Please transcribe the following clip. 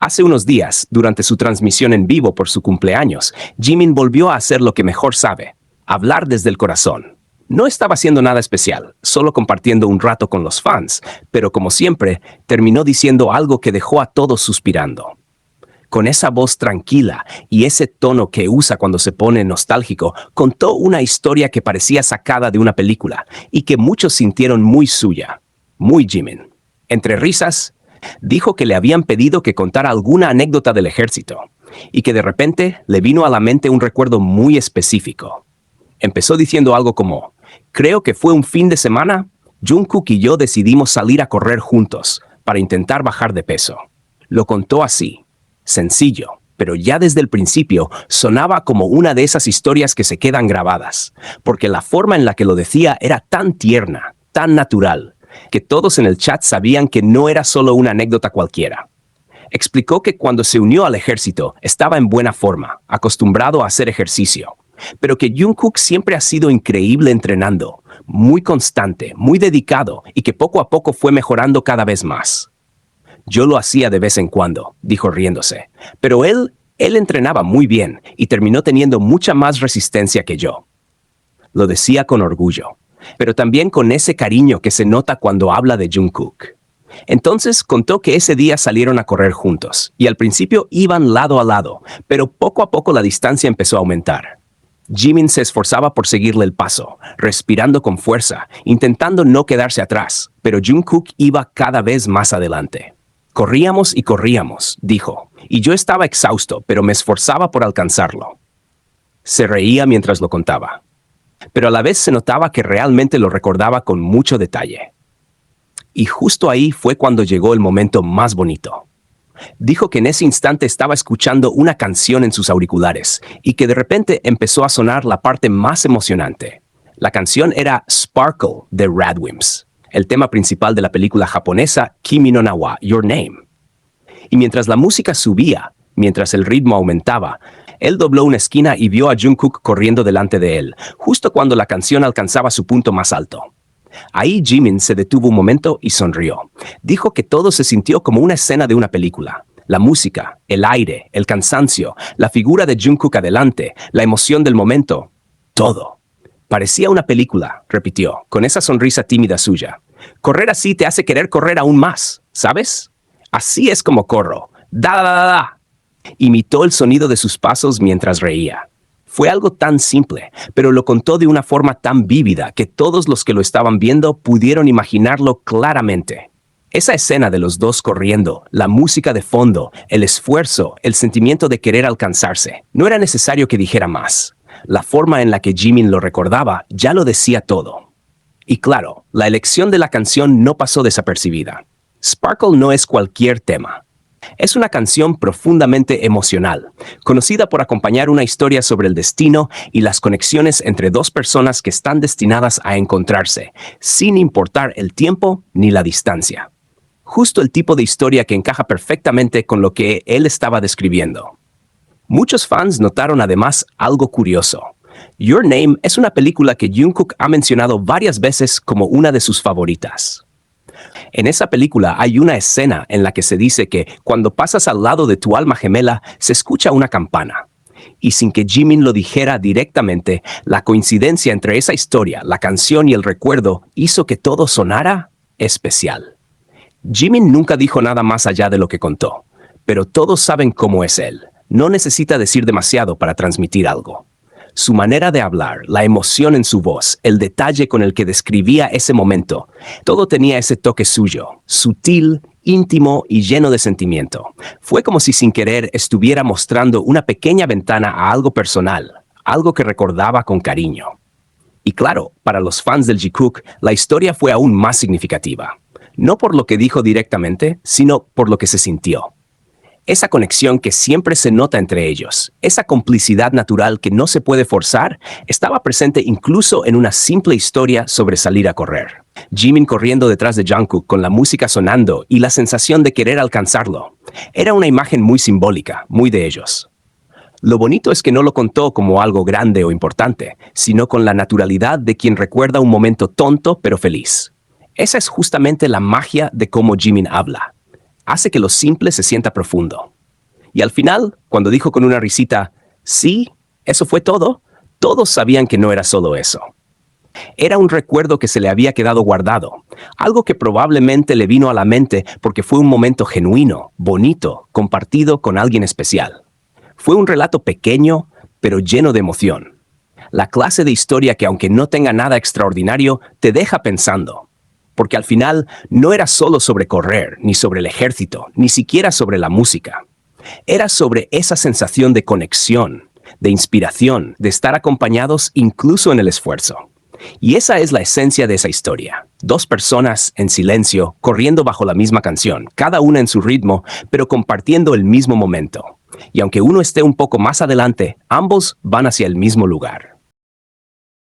Hace unos días, durante su transmisión en vivo por su cumpleaños, Jimin volvió a hacer lo que mejor sabe, hablar desde el corazón. No estaba haciendo nada especial, solo compartiendo un rato con los fans, pero como siempre, terminó diciendo algo que dejó a todos suspirando. Con esa voz tranquila y ese tono que usa cuando se pone nostálgico, contó una historia que parecía sacada de una película y que muchos sintieron muy suya, muy Jimin. Entre risas, dijo que le habían pedido que contara alguna anécdota del ejército y que de repente le vino a la mente un recuerdo muy específico. Empezó diciendo algo como: creo que fue un fin de semana, Jungkook y yo decidimos salir a correr juntos para intentar bajar de peso. Lo contó así. Sencillo, pero ya desde el principio sonaba como una de esas historias que se quedan grabadas, porque la forma en la que lo decía era tan tierna, tan natural, que todos en el chat sabían que no era solo una anécdota cualquiera. Explicó que cuando se unió al ejército estaba en buena forma, acostumbrado a hacer ejercicio, pero que Jungkook siempre ha sido increíble entrenando, muy constante, muy dedicado y que poco a poco fue mejorando cada vez más. Yo lo hacía de vez en cuando, dijo riéndose, pero él entrenaba muy bien y terminó teniendo mucha más resistencia que yo. Lo decía con orgullo, pero también con ese cariño que se nota cuando habla de Jungkook. Entonces contó que ese día salieron a correr juntos y al principio iban lado a lado, pero poco a poco la distancia empezó a aumentar. Jimin se esforzaba por seguirle el paso, respirando con fuerza, intentando no quedarse atrás, pero Jungkook iba cada vez más adelante. Corríamos y corríamos, dijo, y yo estaba exhausto, pero me esforzaba por alcanzarlo. Se reía mientras lo contaba, pero a la vez se notaba que realmente lo recordaba con mucho detalle. Y justo ahí fue cuando llegó el momento más bonito. Dijo que en ese instante estaba escuchando una canción en sus auriculares y que de repente empezó a sonar la parte más emocionante. La canción era Sparkle de Radwimps, el tema principal de la película japonesa Kimi no Na wa Your Name. Y mientras la música subía, mientras el ritmo aumentaba, él dobló una esquina y vio a Jungkook corriendo delante de él, justo cuando la canción alcanzaba su punto más alto. Ahí Jimin se detuvo un momento y sonrió. Dijo que todo se sintió como una escena de una película. La música, el aire, el cansancio, la figura de Jungkook adelante, la emoción del momento, todo. Parecía una película, repitió, con esa sonrisa tímida suya. Correr así te hace querer correr aún más, ¿sabes? Así es como corro. ¡Da, da, da, da! Imitó el sonido de sus pasos mientras reía. Fue algo tan simple, pero lo contó de una forma tan vívida que todos los que lo estaban viendo pudieron imaginarlo claramente. Esa escena de los dos corriendo, la música de fondo, el esfuerzo, el sentimiento de querer alcanzarse, no era necesario que dijera más. La forma en la que Jimin lo recordaba ya lo decía todo. Y claro, la elección de la canción no pasó desapercibida. Sparkle no es cualquier tema. Es una canción profundamente emocional, conocida por acompañar una historia sobre el destino y las conexiones entre dos personas que están destinadas a encontrarse, sin importar el tiempo ni la distancia. Justo el tipo de historia que encaja perfectamente con lo que él estaba describiendo. Muchos fans notaron además algo curioso. Your Name es una película que Jungkook ha mencionado varias veces como una de sus favoritas. En esa película hay una escena en la que se dice que cuando pasas al lado de tu alma gemela se escucha una campana. Y sin que Jimin lo dijera directamente, la coincidencia entre esa historia, la canción y el recuerdo hizo que todo sonara especial. Jimin nunca dijo nada más allá de lo que contó, pero todos saben cómo es él. No necesita decir demasiado para transmitir algo. Su manera de hablar, la emoción en su voz, el detalle con el que describía ese momento, todo tenía ese toque suyo, sutil, íntimo y lleno de sentimiento. Fue como si sin querer estuviera mostrando una pequeña ventana a algo personal, algo que recordaba con cariño. Y claro, para los fans del Jikook, la historia fue aún más significativa. No por lo que dijo directamente, sino por lo que se sintió. Esa conexión que siempre se nota entre ellos, esa complicidad natural que no se puede forzar, estaba presente incluso en una simple historia sobre salir a correr. Jimin corriendo detrás de Jungkook con la música sonando y la sensación de querer alcanzarlo. Era una imagen muy simbólica, muy de ellos. Lo bonito es que no lo contó como algo grande o importante, sino con la naturalidad de quien recuerda un momento tonto pero feliz. Esa es justamente la magia de cómo Jimin habla. Hace que lo simple se sienta profundo. Y al final, cuando dijo con una risita, sí, eso fue todo, todos sabían que no era solo eso. Era un recuerdo que se le había quedado guardado, algo que probablemente le vino a la mente porque fue un momento genuino, bonito, compartido con alguien especial. Fue un relato pequeño, pero lleno de emoción. La clase de historia que, aunque no tenga nada extraordinario, te deja pensando. Porque al final no era solo sobre correr, ni sobre el ejército, ni siquiera sobre la música. Era sobre esa sensación de conexión, de inspiración, de estar acompañados incluso en el esfuerzo. Y esa es la esencia de esa historia. Dos personas en silencio, corriendo bajo la misma canción, cada una en su ritmo, pero compartiendo el mismo momento. Y aunque uno esté un poco más adelante, ambos van hacia el mismo lugar.